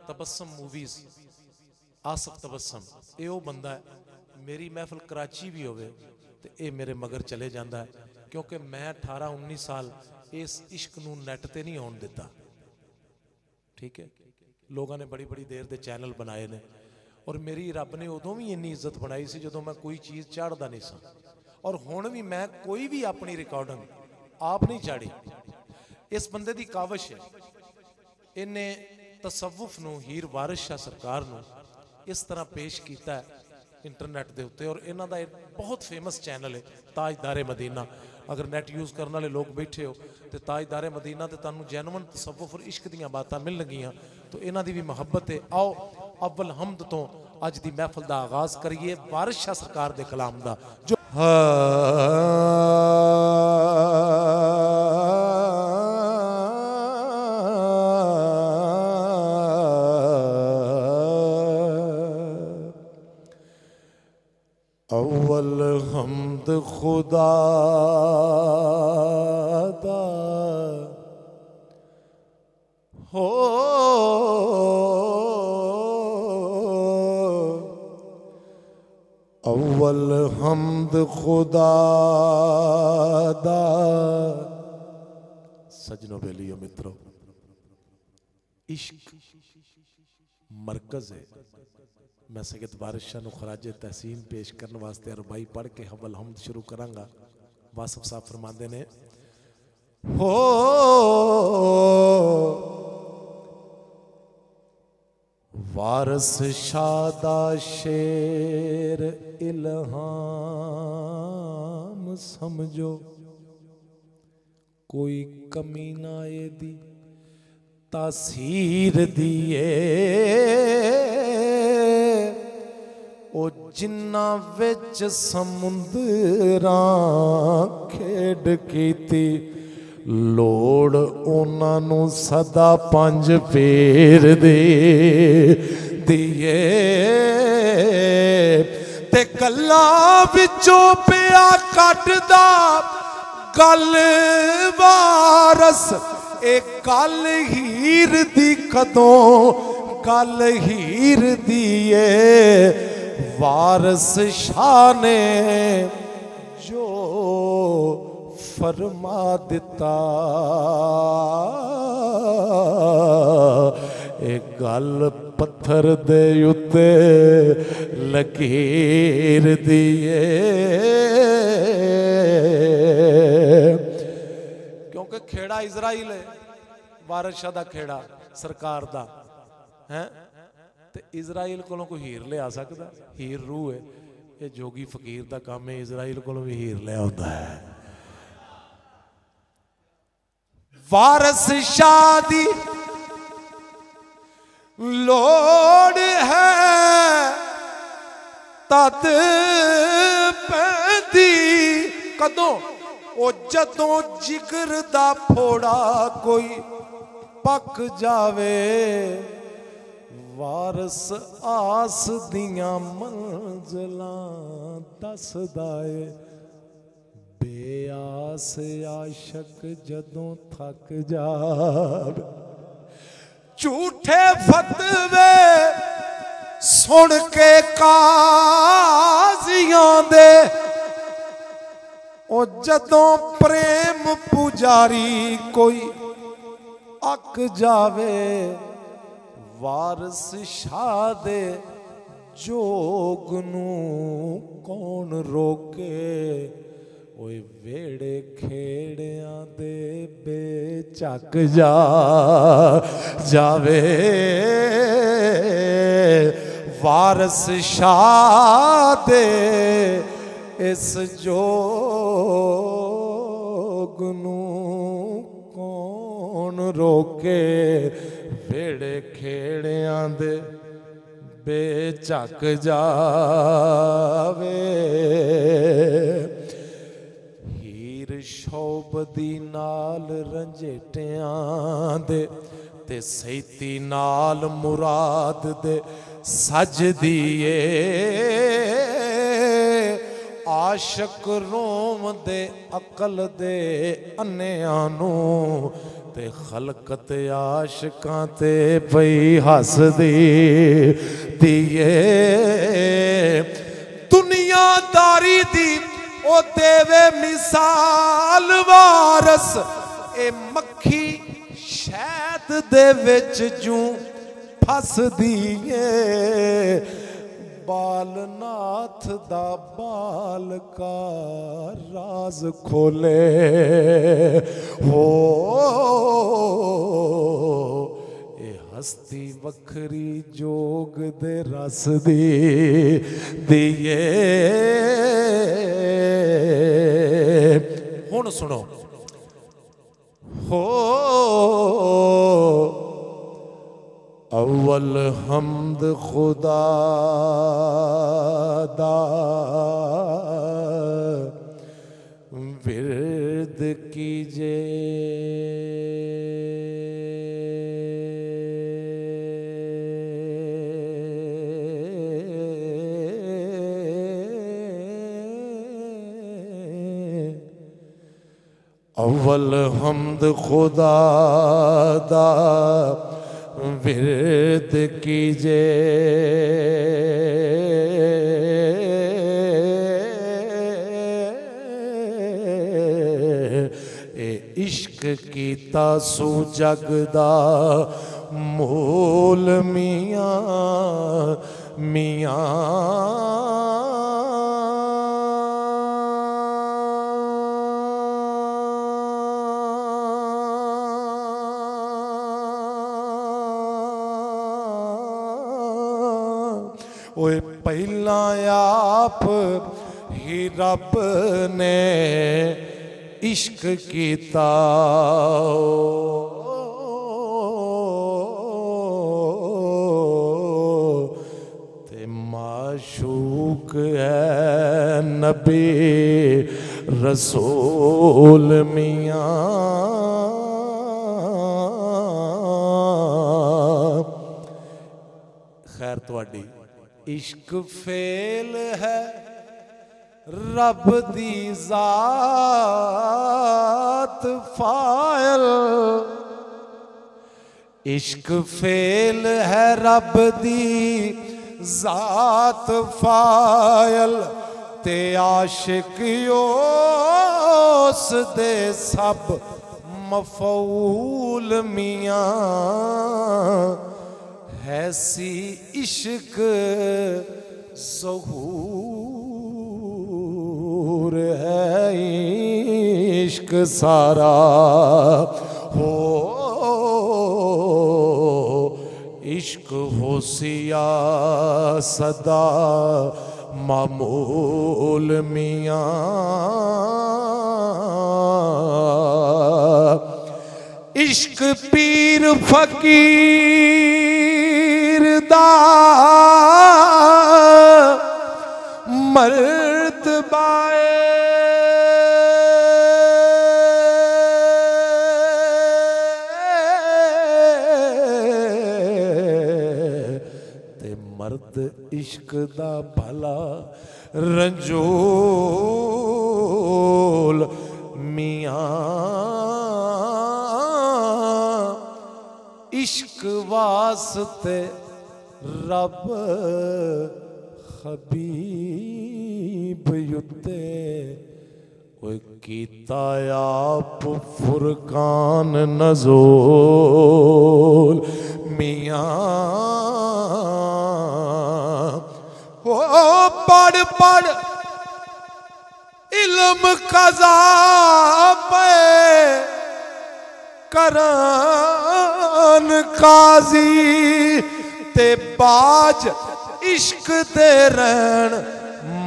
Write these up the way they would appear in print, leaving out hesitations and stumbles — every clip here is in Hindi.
तबस्सम मूवीज़, आसफ तबस्सम, ये वो बंदा है मेरी महफिल कराची भी होवे तो ये मेरे मगर चले जाता है, क्योंकि मैं 18-19 साल इस इश्क नूं नैट ते नहीं आउण दिता। ठीक है, लोगों ने बड़ी बड़ी देर के चैनल बनाए ने, और मेरी रब ने उदों भी इन्नी इज्जत बनाई सी जदों मैं कोई चीज़ चाढ़दा नहीं सा, और हुण भी मैं कोई भी अपनी रिकॉर्डिंग आप नहीं चाड़ी। इस बंदे की काविश है, इन्हें तसव्वुफ नूं हीर वारिस शाह सरकार नूं इस तरह पेश किया है इंटरनेट के उत्ते, और इन्हां दा बहुत फेमस चैनल है ताजदारे मदीना। अगर नेट यूज़ करने वाले लोग बैठे हो तो ताजदारे मदीना तो तुहानूं जैनुअन तसव्वुफ और इश्क दीयां बातां मिलणगियां, तो इन्हां दी भी मुहब्बत है। आओ अव्वल हमद तो अज दी महफिल का आगाज़ करिए वारिस शाह सरकार दे कलाम दा जो अव्वल हमद खुदा दा हो, अव्वल हमद खुदा दा। सजनों बेलियो मित्रों, इश्क मरकज है। मैं सैयद वारिस शाह नूं खराजे तहसीन पेश करने वास्ते अरबाई पढ़ के अव्वल हमद शुरू करांगा। वासिफ साहब फरमाते ने हो वारिस शाह दा शेर इल्हाम समझो, कोई कमी ना एदी तासीर दिए, ओ जिन्ना विच समुंदरां खेड कीती, लोड़ उन्हां नूं सदा 5 फेर दे दिए, ते गल्लां विचों पिया कटदा गल वारस, एक गल हीर दी कदों गल हीर दिए, वारिस शाह ने जो फरमा दिता, एक गल पत्थर दे उत्ते लकीर दिए, क्योंकि खेड़ा इजराइल है, वारिस शाह दा खेड़ा सरकार दा है, ते इजराइल कोलों कोई हीर ले आ सकता? हीर रूह है, ये जोगी फकीर दा काम है, इजराइल कोलों भी हीर ले आता है। वारिस शाह दी लोड़ है तद पैंदी कदों, ओ जदों जिगर दा फोड़ा कोई पक जावे, वारिस आस दियां मंज़िलां दसदा है, बेआस आशक जदों थक जावे, झूठे फतवे सुन के काज़ियां दे, ओ जदों प्रेम पुजारी कोई अक जावे, वारिस शाह दे जोग नूं कौन रोके, ओए वेड़े खेड़ियां दे बेचक जावे, वारिस शाह दे इस जोग नूं कौन रोके, वेड़े खेड़ियां दे बेचक जावे, हीर शौब दी नाल रंजेटियां दे, ते सैती नाल मुराद दे सज दिए, आशक रोम दे अकल दे अन्नियां नूं ते खलकत आशिकां ते पई हसदी दिए दुनियादारी दी ओ देवे मिसाल वारस ए मक्खी शहद दे विच जूं फसदी है बालनाथ दा बाल का राज खोले हो ए हस्ती वखरी जोग दे रस दी दिए हुण सुनो हो अव्वल हमद खुदा दा विरद कीजे अव्वल हमद खुदा दा विरद कीजे ए इश्क कीता सू जगदा मूल मियां मियां ओए पहला आप ही रब ने इश्क कीता ते माशूक है नबी रसूल मियां खैर तुहाडी इश्क फेल है रब दी जात फायल इश्क फेल है रब दी जात फायल ते आशिक उस दे सब मफऊल मियां ऐसी इश्क ज़हूर है इश्क सारा हो इश्क होसिया सदा मामूल मियां इश्क पीर फकीर दा मर्तबा ते मर्द इश्क दा भला रंजोल मियां इश्क वास्ते रब हबीब युते ओए कीता आप फुरकान नज़ोल मियां ओ पढ़ पढ़ इल्म कज़ा पे करान काजी ते बाज इश्क दे रहन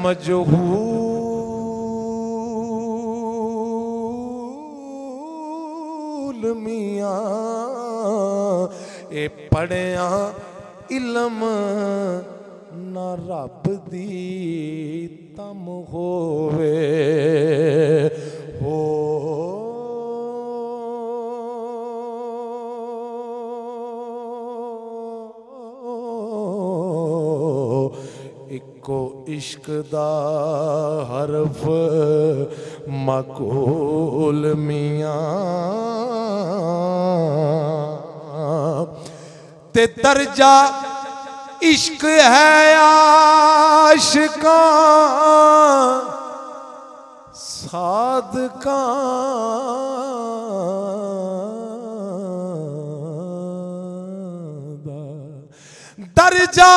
मजहूल मियां ए पढ़िया इल्म ना रब दी तम होवे हो इको इश्क दा हरफ मकूल मियां ते दर्जा इश्क है आशिकां सादकां दा। दर्जा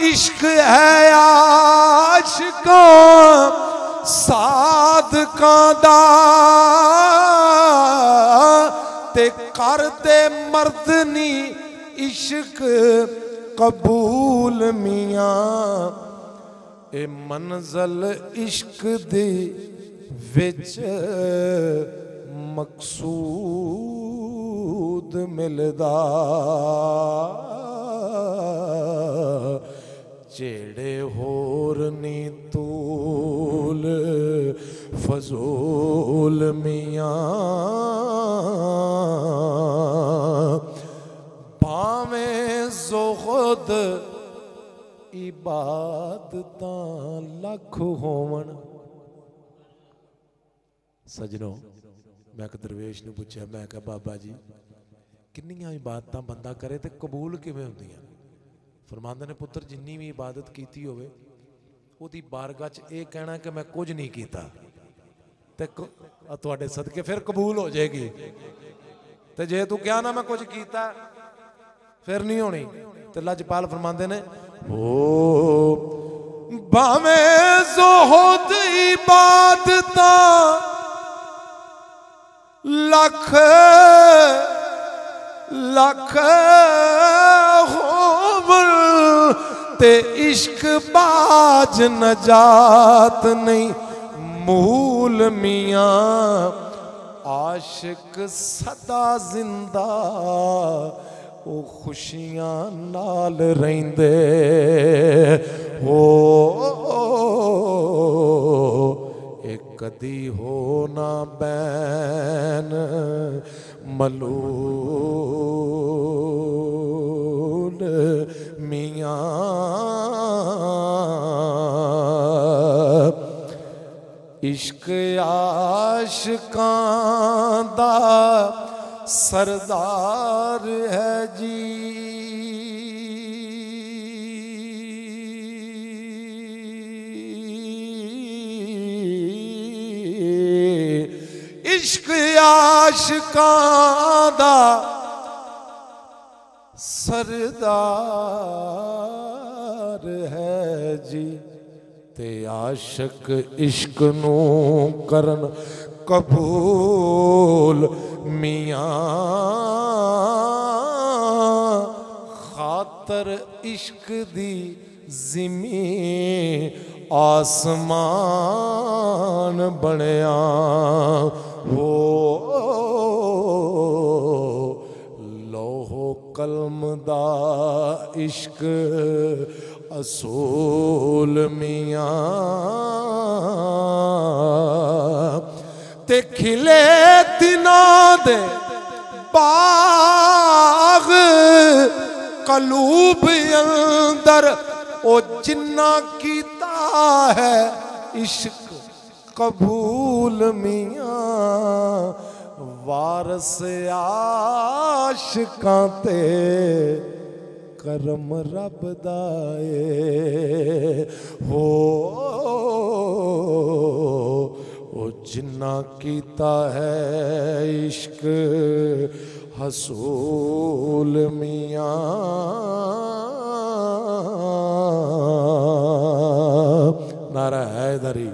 इश्क है आशिकां सादकां दा ते करते मर्द नी इश्क कबूल मियां। ए मंज़ल इश्क दी विच मकसूद मिलदा जेड़े होर नी तूल फजूल मियां। भावें ज़ुहद इबादतां लख होवन। सजनों मैं एक दरवेश नूं पुछया, मैं कहा बाबा जी किन्नियां इबादतां बंदा करे ते कबूल किवें हुंदियां? फरमांदे ने पुत्र जिन्नी भी इबादत कीती होवे ओदी बारगाह च ये कहना कि मैं कुछ नहीं कीता ते तुहाडे सदके फिर कबूल हो जाएगी। ते जे तू क्या ना मैं कुछ कीता फिर नहीं होनी। ते लजपाल फरमांदे ने हो भावें ज़ुहद इबादतां लख लख होवन ते इश्क बाज नजात नहीं मूल मियां। आशिक सदा जिंदा ओ खुशियां नाल रहिंदे हो कदी हो ना बैन मलूल मियां। इश्क आशिकां दा सरदार है जी। इश्क आशिकां दा सरदार है जी। ते आशिक इश्क नू करन कबूल मियां। खातर इश्क दी ज़मीन आसमान बनया हो लोहो कलम दा इश्क असूल मियां। ते खिले तिनां दे बाग कलूब अंदर ओ जिन्ना कीता है इश्क कबूल मियां। वारस आशिकां ते करम रब दाए हो ओ जिन्ना कीता है इश्क हसूल मियां। नारा हैदरी।